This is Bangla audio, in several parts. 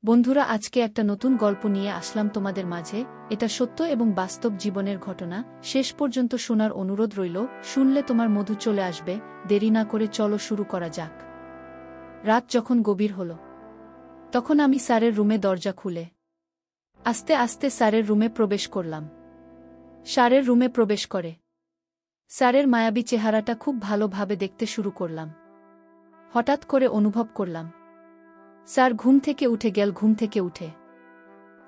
বন্ধুরা, আজকে একটা নতুন গল্প নিয়ে আসলাম তোমাদের মাঝে। এটা সত্য এবং বাস্তব জীবনের ঘটনা। শেষ পর্যন্ত শোনার অনুরোধ রইল। শুনলে তোমার মধু চলে আসবে। দেরি না করে চলো শুরু করা যাক। রাত যখন গভীর হল, তখন আমি স্যারের রুমে দরজা খুলে আস্তে আস্তে স্যারের রুমে প্রবেশ করলাম। স্যারের রুমে প্রবেশ করে স্যারের মায়াবী চেহারাটা খুব ভালোভাবে দেখতে শুরু করলাম। হঠাৎ করে অনুভব করলাম স্যার ঘুম থেকে উঠে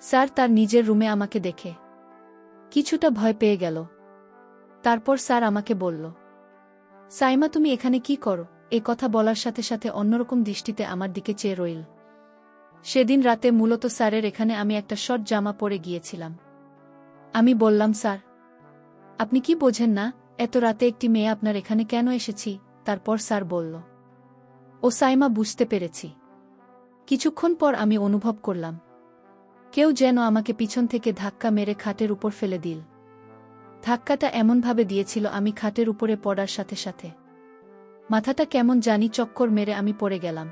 স্যার তার নিজের রুমে আমাকে দেখে কিছুটা ভয় পেয়ে গেল। তারপর স্যার আমাকে বলল, সাইমা, তুমি এখানে কি করো? এ কথা বলার সাথে সাথে অন্যরকম দৃষ্টিতে আমার দিকে চেয়ে রইল। সেদিন রাতে মূলত স্যারের এখানে আমি একটা শর্ট জামা পরে গিয়েছিলাম। আমি বললাম, স্যার, আপনি কি বোঝেন না এত রাতে একটি মেয়ে আপনার এখানে কেন এসেছি? তারপর স্যার বলল, ও সাইমা, বুঝতে পেরেছি। কিছুক্ষণ পর আমি অনুভব করলাম কেউ যেন আমাকে পিছন থেকে ধাক্কা মেরে খাটের উপর ফেলে দিল। ধাক্কাটা এমনভাবে দিয়েছিল আমি খাটের উপরে পড়ার সাথে সাথে মাথাটা কেমন জানি চক্কর মেরে আমি পড়ে গেলাম।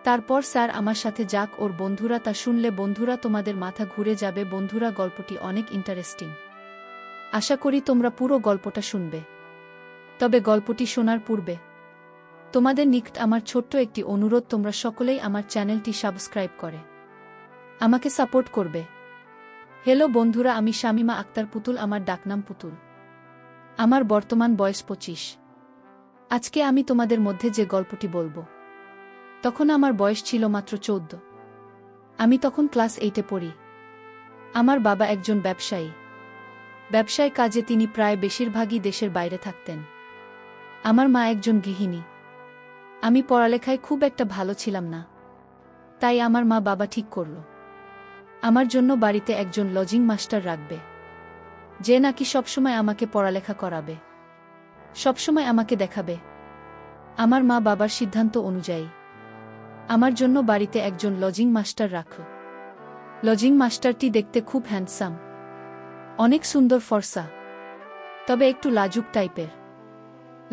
তারপর স্যার আমার সাথে যাক ওর বন্ধুরা তা শুনলে বন্ধুরা তোমাদের মাথা ঘুরে যাবে। বন্ধুরা, গল্পটি অনেক ইন্টারেস্টিং। আশা করি তোমরা পুরো গল্পটা শুনবে। তবে গল্পটি শোনার পূর্বে তোমাদের নিকট আমার ছোট্ট একটি অনুরোধ, তোমরা সকলেই আমার চ্যানেলটি সাবস্ক্রাইব করে আমাকে সাপোর্ট করবে। হ্যালো বন্ধুরা, আমি শামিমা আক্তার পুতুল, আমার ডাকনাম পুতুল। আমার বর্তমান বয়স 25। আজকে আমি তোমাদের মধ্যে যে গল্পটি বলবো, তখন আমার বয়স ছিল মাত্র 14। আমি তখন ক্লাস 8-এ পড়ি। আমার বাবা একজন ব্যবসায় কাজে তিনি প্রায় বেশিরভাগই দেশের বাইরে থাকতেন। আমার মা একজন গৃহিণী। আমি পড়ালেখায় খুব একটা ভালো ছিলাম না, তাই আমার মা বাবা ঠিক করল আমার জন্য বাড়িতে একজন লজিং মাস্টার রাখবে, যে নাকি সবসময় আমাকে পড়ালেখা করাবে, সবসময় আমাকে দেখাবে। আমার মা বাবার সিদ্ধান্ত অনুযায়ী আমার জন্য বাড়িতে একজন লজিং মাস্টার রাখল। লজিং মাস্টারটি দেখতে খুব হ্যান্ডসাম, অনেক সুন্দর ফর্সা, তবে একটু লাজুক টাইপের।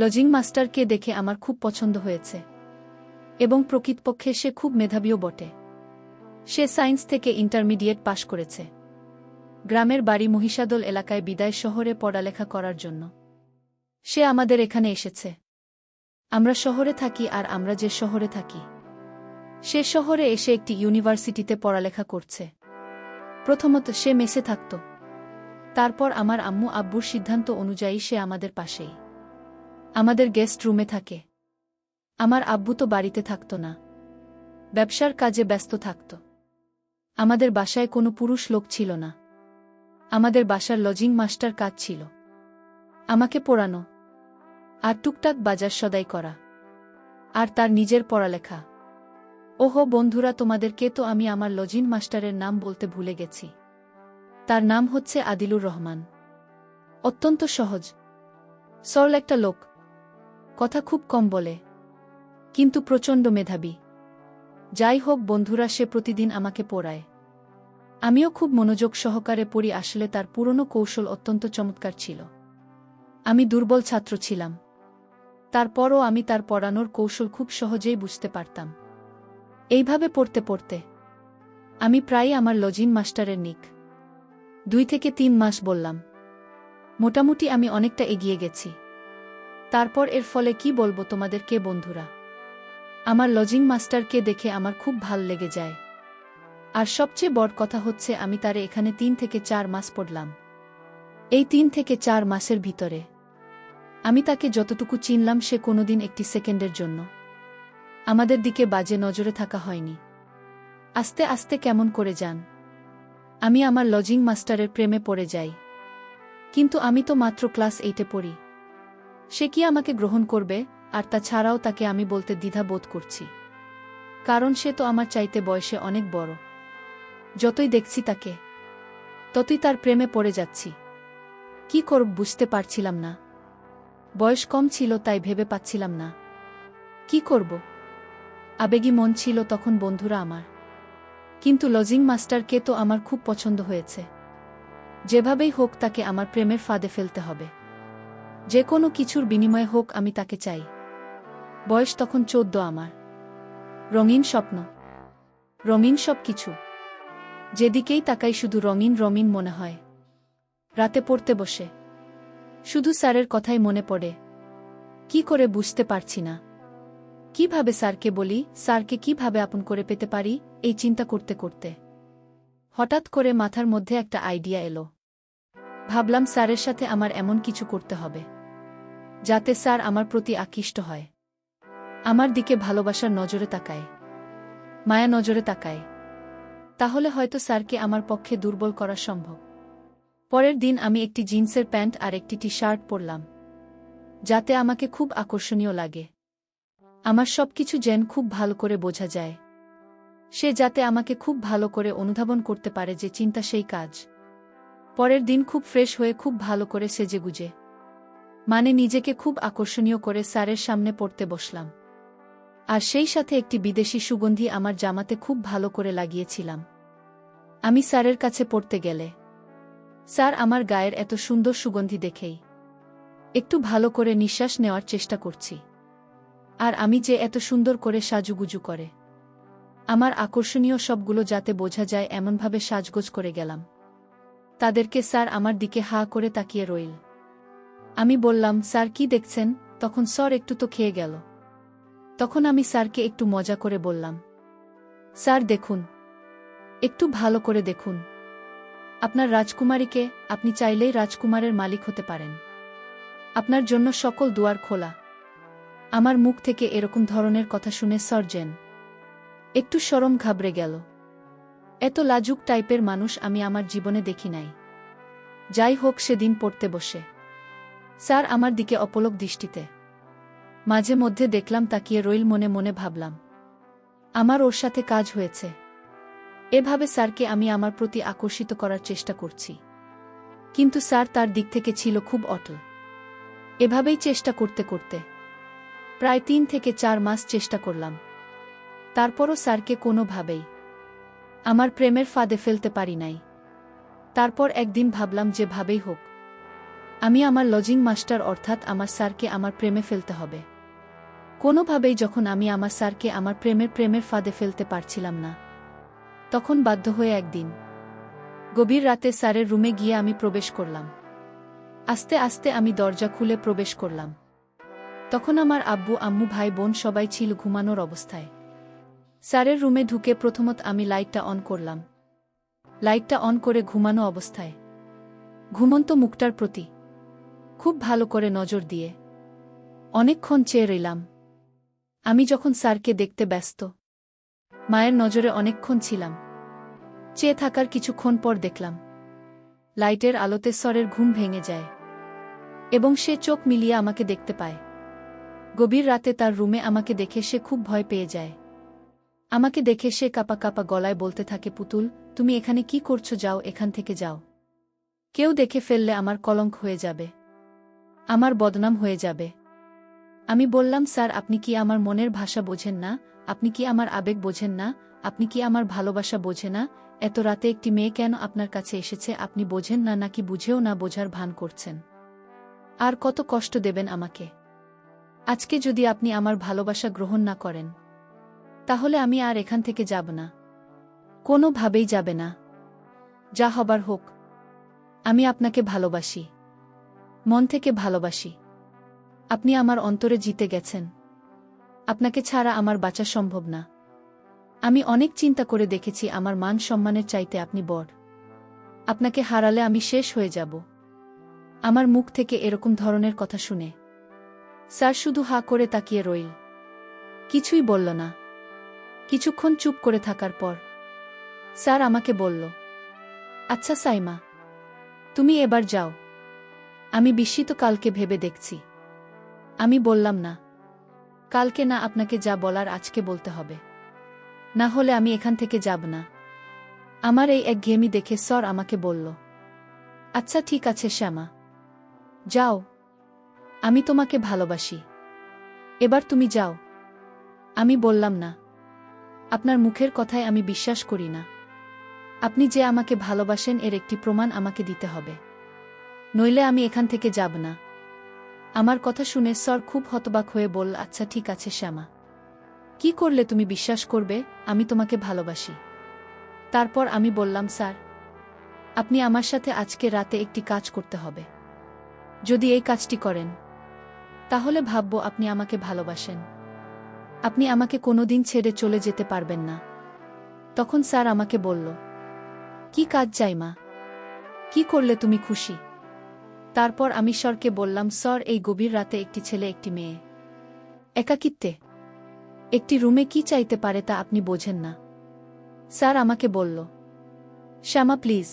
লজিং মাস্টারকে দেখে আমার খুব পছন্দ হয়েছে এবং প্রকৃতপক্ষে সে খুব মেধাবীও বটে। সে সায়েন্স থেকে ইন্টারমিডিয়েট পাশ করেছে। গ্রামের বাড়ি মহিষাদল এলাকায়, বিদায় শহরে পড়ালেখা করার জন্য সে আমাদের এখানে এসেছে। আমরা শহরে থাকি, আর আমরা যে শহরে থাকি সে শহরে এসে একটি ইউনিভার্সিটিতে পড়ালেখা করছে। প্রথমত সে মেসে থাকত, তারপর আমার আম্মু আব্বুর সিদ্ধান্ত অনুযায়ী সে আমাদের পাশেই আমাদের গেস্ট রুমে থাকে। আমার আব্বু তো বাড়িতে থাকত না, ব্যবসার কাজে ব্যস্ত থাকত। আমাদের বাসায় কোনো পুরুষ লোক ছিল না। আমাদের বাসার লজিং মাস্টার কাজ ছিল আমাকে পড়ানো আর টুকটাক বাজার সদাই করা, আর তার নিজের পড়ালেখা। ওহো বন্ধুরা, তোমাদেরকে তো আমি আমার লজিং মাস্টারের নাম বলতে ভুলে গেছি। তার নাম হচ্ছে আদিলুর রহমান। অত্যন্ত সহজ সরল একটা লোক, কথা খুব কম বলে, কিন্তু প্রচণ্ড মেধাবী। যাই হোক বন্ধুরা, সে প্রতিদিন আমাকে পড়ায়। আমিও খুব মনোযোগ সহকারে পড়ি। আসলে তার পুরনো কৌশল অত্যন্ত চমৎকার ছিল। আমি দুর্বল ছাত্র ছিলাম, তারপরও আমি তার পড়ানোর কৌশল খুব সহজেই বুঝতে পারতাম। এইভাবে পড়তে পড়তে আমি প্রায়ই আমার লজিং মাস্টারের নিক 2 থেকে 3 মাস বললাম, মোটামুটি আমি অনেকটা এগিয়ে গেছি। তারপর এর ফলে কি বলবো তোমাদেরকে বন্ধুরা, আমার লজিং মাস্টারকে দেখে আমার খুব ভাল লেগে যায়। আর সবচেয়ে বড় কথা হচ্ছে আমি তারে এখানে 3 থেকে 4 মাস পড়লাম। এই 3 থেকে 4 মাসের ভিতরে আমি তাকে যতটুকু চিনলাম, সে কোনোদিন একটি সেকেন্ডের জন্য আমাদের দিকে বাজে নজরে থাকা হয়নি। আস্তে আস্তে কেমন করে যান আমি আমার লজিং মাস্টারের প্রেমে পড়ে যাই। কিন্তু আমি তো মাত্র ক্লাস 8-এ পড়ি। সে কি আমাকে গ্রহণ করবে? আর তাছাড়াও তাকে আমি বলতে দ্বিধা বোধ করছি, কারণ সে তো আমার চাইতে বয়সে অনেক বড়। যতই দেখছি তাকে, ততই তার প্রেমে পড়ে যাচ্ছি। কি করব বুঝতে পারছিলাম না। বয়স কম ছিল, তাই ভেবে পাচ্ছিলাম না কি করব। আবেগী মন ছিল তখন বন্ধুরা আমার। কিন্তু লজিং মাস্টারকে তো আমার খুব পছন্দ হয়েছে। যেভাবেই হোক তাকে আমার প্রেমের ফাঁদে ফেলতে হবে। যে কোনো কিছুর বিনিময়ে হোক আমি তাকে চাই। বয়স তখন 14 আমার। রঙিন স্বপ্ন, রঙিন সব কিছু। যেদিকেই তাকাই শুধু রঙিন রঙিন মনে হয়। রাতে পড়তে বসে শুধু স্যারের কথাই মনে পড়ে। কি করে বুঝতে পারছি না। কিভাবে স্যারকে বলি, স্যারকে কিভাবে আপন করে পেতে পারি, এই চিন্তা করতে করতে হঠাৎ করে মাথার মধ্যে একটা আইডিয়া এলো। ভাবলাম স্যারের সাথে আমার এমন কিছু করতে হবে যাতে স্যার আমার প্রতি আকৃষ্ট হয়, আমার দিকে ভালোবাসার নজরে তাকায়, মায়া নজরে তাকায়। তাহলে হয়তো স্যারকে আমার পক্ষে দুর্বল করা সম্ভব। পরের দিন আমি একটি জিন্সের প্যান্ট আর একটি টি শার্ট পরলাম, যাতে আমাকে খুব আকর্ষণীয় লাগে। আমার সবকিছু যেন খুব ভালো করে বোঝা যায়, সে যাতে আমাকে খুব ভালো করে অনুধাবন করতে পারে যে চিন্তা সেই কাজ। পরের দিন খুব ফ্রেশ হয়ে খুব ভালো করে সেজেগুজে নিজেকে খুব আকর্ষণীয় করে স্যারের সামনে পড়তে বসলাম। আর সেই সাথে একটি বিদেশি সুগন্ধি আমার জামাতে খুব ভালো করে লাগিয়েছিলাম। আমি স্যারের কাছে পড়তে গেলে স্যার আমার গায়ের এত সুন্দর সুগন্ধি দেখেই একটু ভালো করে নিঃশ্বাস নেওয়ার চেষ্টা করছি। আর আমি যে এত সুন্দর করে সাজুগুজু করে আমার আকর্ষণীয় সবগুলো যাতে বোঝা যায় এমনভাবে সাজগোজ করে গেলাম। তাদেরকে স্যার আমার দিকে হা করে তাকিয়ে রইল। আমি বললাম, স্যার কি দেখছেন? তখন স্যার একটু তো খেয়ে গেল। তখন আমি স্যারকে একটু মজা করে বললাম, স্যার দেখুন, একটু ভালো করে দেখুন আপনার রাজকুমারীকে। আপনি চাইলেই রাজকুমারের মালিক হতে পারেন। আপনার জন্য সকল দুয়ার খোলা। আমার মুখ থেকে এরকম ধরনের কথা শুনে সার্জেন একটু শরম ঘাবড়ে গেল। এত লাজুক টাইপের মানুষ আমি আমার জীবনে দেখি নাই। যাই হোক, সেদিন পড়তে বসে স্যার আমার দিকে অপলক দৃষ্টিতে মাঝে মধ্যে দেখলাম তাকিয়ে রইল। মনে মনে ভাবলাম, আমার ওর সাথে কাজ হয়েছে। এভাবে স্যারকে আমি আমার প্রতি আকর্ষিত করার চেষ্টা করছি, কিন্তু স্যার তার দিক থেকে ছিল খুব অটল। এভাবেই চেষ্টা করতে করতে প্রায় 3 থেকে 4 মাস চেষ্টা করলাম। তারপরও স্যারকে কোনোভাবেই আমার প্রেমের ফাঁদে ফেলতে পারি নাই। তারপর একদিন ভাবলাম, যেভাবেই হোক আমি আমার লজিং মাস্টার অর্থাৎ আমার স্যারকে আমার প্রেমে ফেলতে হবে কোনোভাবেই। যখন আমি আমার স্যারকে আমার প্রেমের ফাঁদে ফেলতে পারছিলাম না, তখন বাধ্য হয়ে একদিন গভীর রাতে স্যারের রুমে গিয়ে আমি প্রবেশ করলাম। আস্তে আস্তে আমি দরজা খুলে প্রবেশ করলাম। তখন আমার আব্বু আম্মু ভাই বোন সবাই ছিল ঘুমানোর অবস্থায়। স্যারের রুমে ঢুকে প্রথমত আমি লাইটটা অন করলাম। লাইটটা অন করে ঘুমানো অবস্থায় ঘুমন্ত মুখটার প্রতি খুব ভালো করে নজর দিয়ে অনেকক্ষণ চেয়ে রইলাম। আমি যখন স্যারকে দেখতে ব্যস্ত মায়ের নজরে অনেকক্ষণ ছিলাম। চেয়ে থাকার কিছুক্ষণ পর দেখলাম লাইটের আলোতে স্যারের ঘুম ভেঙে যায় এবং সে চোখ মিলিয়ে আমাকে দেখতে পায়। গভীর রাতে তার রুমে আমাকে দেখে সে খুব ভয় পেয়ে যায়। আমাকে দেখে সে কাপা কাপা গলায় বলতে থাকে, পুতুল, তুমি এখানে কি করছো? যাও, এখান থেকে যাও। কেউ দেখে ফেললে আমার কলঙ্ক হয়ে যাবে, আমার বদনাম হয়ে যাবে। আমি বললাম, স্যার, আপনি কি আমার মনের ভাষা বোঝেন না? আপনি কি আমার আবেগ বোঝেন না? আপনি কি আমার ভালোবাসা বোঝে না? এত রাতে একটি মেয়ে কেন আপনার কাছে এসেছে আপনি বোঝেন না, নাকি বুঝেও না বোঝার ভান করছেন? আর কত কষ্ট দেবেন আমাকে? আজকে যদি আপনি আমার ভালোবাসা গ্রহণ না করেন, তাহলে আমি আর এখান থেকে যাব না, কোনোভাবেই যাবে না। যা হবার হোক। আমি আপনাকে ভালোবাসি, মন থেকে ভালোবাসি। আপনি আমার অন্তরে জিতে গেছেন। আপনাকে ছাড়া আমার বাঁচা সম্ভব না। আমি অনেক চিন্তা করে দেখেছি, আমার মান সম্মানের চাইতে আপনি বড়। আপনাকে হারালে আমি শেষ হয়ে যাব। আমার মুখ থেকে এরকম ধরনের কথা শুনে স্যার শুধু হা করে তাকিয়ে রইল, কিছুই বলল না। কিছুক্ষণ চুপ করে থাকার পর স্যার আমাকে বলল, আচ্ছা সাইমা, তুমি এবার যাও। আমি বিস্মিত, কালকে ভেবে দেখছি। আমি বললাম, না, কালকে না, আপনাকে যা বলার আজকে বলতে হবে, না হলে আমি এখান থেকে যাব না। আমার এই একঘেয়েমি দেখে স্যার আমাকে বলল, আচ্ছা ঠিক আছে শ্যামা, যাও, আমি তোমাকে ভালোবাসি, এবার তুমি যাও। আমি বললাম, না, আপনার মুখের কথায় আমি বিশ্বাস করি না। আপনি যে আমাকে ভালোবাসেন এর একটি প্রমাণ আমাকে দিতে হবে, নইলে আমি এখান থেকে যাব না। আমার কথা শুনে স্যার খুব হতবাক হয়ে বলল, আচ্ছা ঠিক আছে শ্যামা, কি করলে তুমি বিশ্বাস করবে আমি তোমাকে ভালোবাসি? তারপর আমি বললাম, স্যার, আপনি আমার সাথে আজকে রাতে একটি কাজ করতে হবে। যদি এই কাজটি করেন তাহলে ভাবব আপনি আমাকে ভালোবাসেন। আপনি আমাকে কোনোদিন ছেড়ে চলে যেতে পারবেন না। তখন স্যার আমাকে বলল, কি কাজ চাই মা? কি করলে তুমি খুশি? তারপর আমি স্যারকে বললাম, স্যার, এই গভীর রাতে একটি ছেলে একটি মেয়ে একাকিত্বে একটি রুমে কি চাইতে পারে তা আপনি বোঝেন না। স্যার আমাকে বলল, শ্যামা প্লিজ,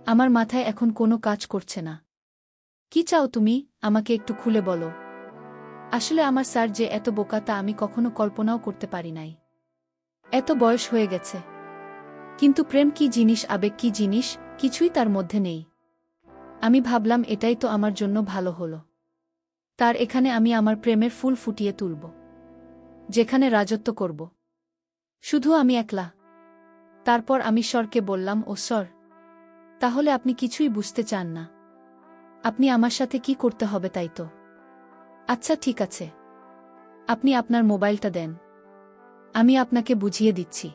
আমার মাথায় এখন কোনো কাজ করছে না। কি চাও তুমি, আমাকে একটু খুলে বলো। আসলে আমার স্যার যে এত বোকা তা আমি কখনো কল্পনাও করতে পারি নাই। এত বয়স হয়ে গেছে, কিন্তু প্রেম কি জিনিস, আবেগ কি জিনিস, কিছুই তার মধ্যে নেই। আমি ভাবলাম এটাই তো আমার জন্য ভালো হলো। তার এখানে আমি আমার প্রেমের ফুল ফুটিয়ে তুলব, যেখানে রাজত্ব করব শুধু আমি একলা। তারপর আমি স্যারকে বললাম, ও স্যার, তাহলে আপনি কিছুই বুঝতে চান না? আপনি আমার সাথে কি করতে হবে তাই তো? আচ্ছা ঠিক আছে, আপনি আপনার মোবাইলটা দেন, আমি আপনাকে বুঝিয়ে দিচ্ছি।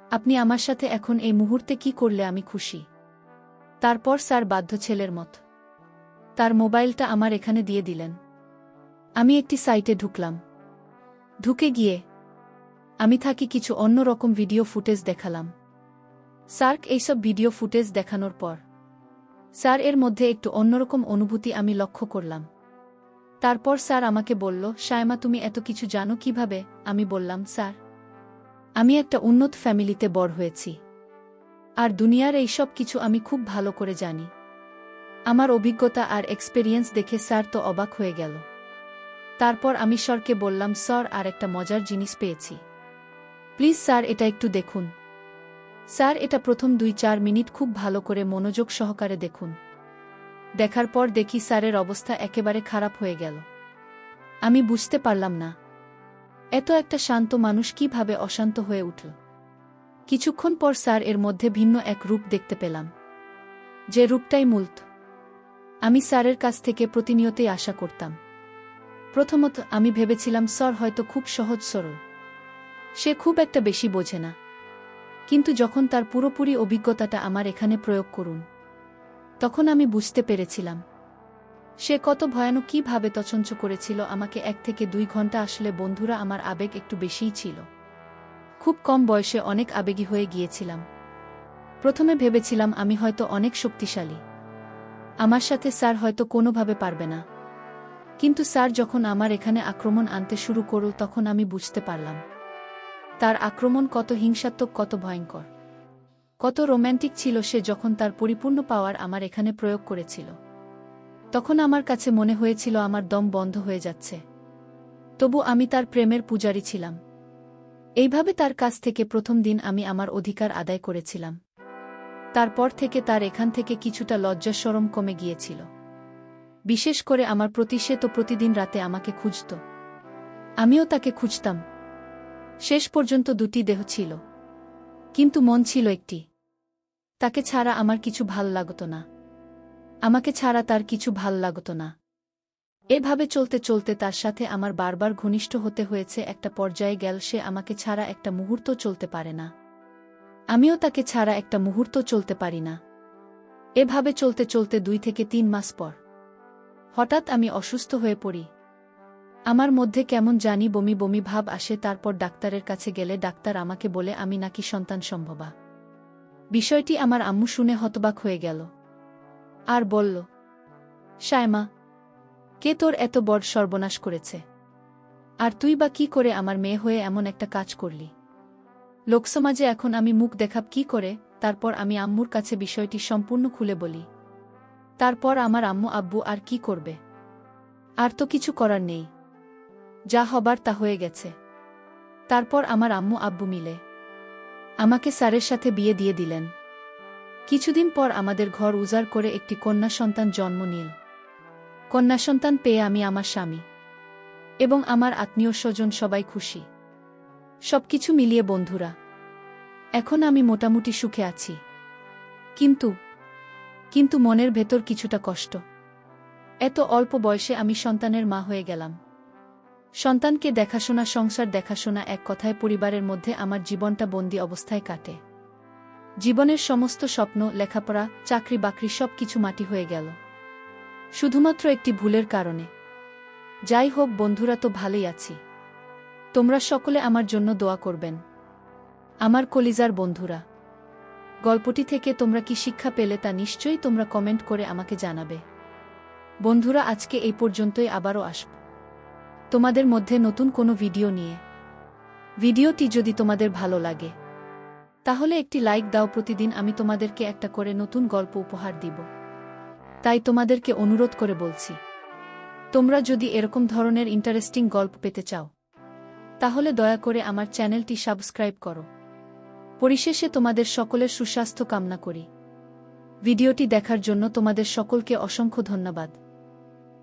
আপনি আমার সাথে এখন এই মুহূর্তে কি করলে আমি খুশি। তারপর স্যার বাধ্য ছেলের মত তার মোবাইলটা আমার এখানে দিয়ে দিলেন। আমি একটি সাইটে ঢুকলাম। ঢুকে গিয়ে আমি থাকি কিছু অন্যরকম ভিডিও ফুটেজ দেখালাম স্যার। এইসব ভিডিও ফুটেজ দেখানোর পর স্যার এর মধ্যে একটু অন্যরকম অনুভূতি আমি লক্ষ্য করলাম। তারপর স্যার আমাকে বলল, শায়মা তুমি এত কিছু জানো কিভাবে? আমি বললাম, স্যার, আমি একটা উন্নত ফ্যামিলিতে বড় হয়েছি, আর দুনিয়ার এই সব কিছু আমি খুব ভালো করে জানি। আমার অভিজ্ঞতা আর এক্সপেরিয়েন্স দেখে স্যার তো অবাক হয়ে গেল। তারপর আমি স্যারকে বললাম, স্যার, আর একটা মজার জিনিস পেয়েছি, প্লিজ স্যার এটা একটু দেখুন। স্যার এটা প্রথম 2-4 মিনিট খুব ভালো করে মনোযোগ সহকারে দেখুন। দেখার পর দেখি স্যারের অবস্থা একেবারে খারাপ হয়ে গেল। আমি বুঝতে পারলাম না এত একটা শান্ত মানুষ কিভাবে অশান্ত হয়ে উঠল। কিছুক্ষণ পর স্যার এর মধ্যে ভিন্ন এক রূপ দেখতে পেলাম, যে রূপটাই মূলত আমি স্যারের কাছ থেকে প্রতিনিয়তই আশা করতাম। প্রথমত আমি ভেবেছিলাম স্যার হয়তো খুব সহজ সরল, সে খুব একটা বেশি বোঝে না। কিন্তু যখন তার পুরোপুরি অভিজ্ঞতাটা আমার এখানে প্রয়োগ করুন, তখন আমি বুঝতে পেরেছিলাম সে কত ভয়ানক, কিভাবে তছঞ্চ করেছিল আমাকে 1 থেকে 2 ঘন্টা। আসলে বন্ধুরা, আমার আবেগ একটু বেশিই ছিল। খুব কম বয়সে অনেক আবেগী হয়ে গিয়েছিলাম। প্রথমে ভেবেছিলাম আমি হয়তো অনেক শক্তিশালী, আমার সাথে স্যার হয়তো কোনোভাবে পারবে না। কিন্তু স্যার যখন আমার এখানে আক্রমণ আনতে শুরু করল, তখন আমি বুঝতে পারলাম তার আক্রমণ কত হিংসাত্মক, কত ভয়ঙ্কর, কত রোম্যান্টিক ছিল। সে যখন তার পরিপূর্ণ পাওয়ার আমার এখানে প্রয়োগ করেছিল, তখন আমার কাছে মনে হয়েছিল আমার দম বন্ধ হয়ে যাচ্ছে। তবু আমি তার প্রেমের পূজারী ছিলাম। এইভাবে তার কাছ থেকে প্রথম দিন আমি আমার অধিকার আদায় করেছিলাম। তারপর থেকে তার এখান থেকে কিছুটা লজ্জা শরম কমে গিয়েছিল। বিশেষ করে আমার প্রতি। সে তো প্রতিদিন রাতে আমাকে খুঁজত, আমিও তাকে খুঁজতাম। শেষ পর্যন্ত 2টি দেহ ছিল, কিন্তু মন ছিল একটি। তাকে ছাড়া আমার কিছু ভাল লাগত না, আমাকে ছাড়া তার কিছু ভাল লাগত না। এভাবে চলতে চলতে তার সাথে আমার বারবার ঘনিষ্ঠ হতে হয়েছে। একটা পর্যায়ে গেল সে আমাকে ছাড়া একটা মুহূর্ত চলতে পারে না, আমিও তাকে ছাড়া একটা মুহূর্ত চলতে পারি না। এভাবে চলতে চলতে 2 থেকে 3 মাস পর হঠাৎ আমি অসুস্থ হয়ে পড়ি। আমার মধ্যে কেমন জানি বমি বমি ভাব আসে। তারপর ডাক্তারের কাছে গেলে ডাক্তার আমাকে বলে আমি নাকি সন্তান সম্ভবা। বিষয়টি আমার আম্মু শুনে হতবাক হয়ে গেল আর বলল, শায়মা, কে তোর এত বড় সর্বনাশ করেছে? আর তুই বা কি করে আমার মেয়ে হয়ে এমন একটা কাজ করলি? লোকসমাজে এখন আমি মুখ দেখাব কি করে? তারপর আমি আম্মুর কাছে বিষয়টি সম্পূর্ণ খুলে বলি। তারপর আমার আম্মু আব্বু আর কি করবে? আর তো কিছু করার নেই, যা হবার তা হয়ে গেছে। তারপর আমার আম্মু আব্বু মিলে আমাকে স্যারের সাথে বিয়ে দিয়ে দিলেন। কিছুদিন পর আমাদের ঘর উজাড় করে একটি কন্যা সন্তান জন্ম নিল। কন্যা সন্তান পেয়ে আমি, আমার স্বামী এবং আমার আত্মীয় স্বজন সবাই খুশি। সবকিছু মিলিয়ে বন্ধুরা, এখন আমি মোটামুটি সুখে আছি। কিন্তু মনের ভেতর কিছুটা কষ্ট। এত অল্প বয়সে আমি সন্তানের মা হয়ে গেলাম। সন্তানকে দেখাশোনা, সংসার দেখাশোনা, এক কথায় পরিবারের মধ্যে আমার জীবনটা বন্দি অবস্থায় কাটে। জীবনের সমস্ত স্বপ্ন, লেখাপড়া, চাকরি বাকরি সব কিছু মাটি হয়ে গেল শুধুমাত্র একটি ভুলের কারণে। যাই হোক বন্ধুরা, তো ভালোই আছি। তোমরা সকলে আমার জন্য দোয়া করবেন। আমার কলিজার বন্ধুরা, গল্পটি থেকে তোমরা কি শিক্ষা পেলে তা নিশ্চয়ই তোমরা কমেন্ট করে আমাকে জানাবে। বন্ধুরা, আজকে এই পর্যন্তই, আবারও আসব তোমাদের মধ্যে নতুন কোনো ভিডিও নিয়ে। ভিডিওটি যদি তোমাদের ভালো লাগে তাহলে একটি লাইক দাও। প্রতিদিন আমি তোমাদেরকে একটা করে নতুন গল্প উপহার দিব, তাই তোমাদেরকে অনুরোধ করে বলছি, তোমরা যদি এরকম ধরনের ইন্টারেস্টিং গল্প পেতে চাও তাহলে দয়া করে আমার চ্যানেলটি সাবস্ক্রাইব করো। পরিশেষে তোমাদের সকলের সুস্বাস্থ্য কামনা করি। ভিডিওটি দেখার জন্য তোমাদের সকলকে অসংখ্য ধন্যবাদ।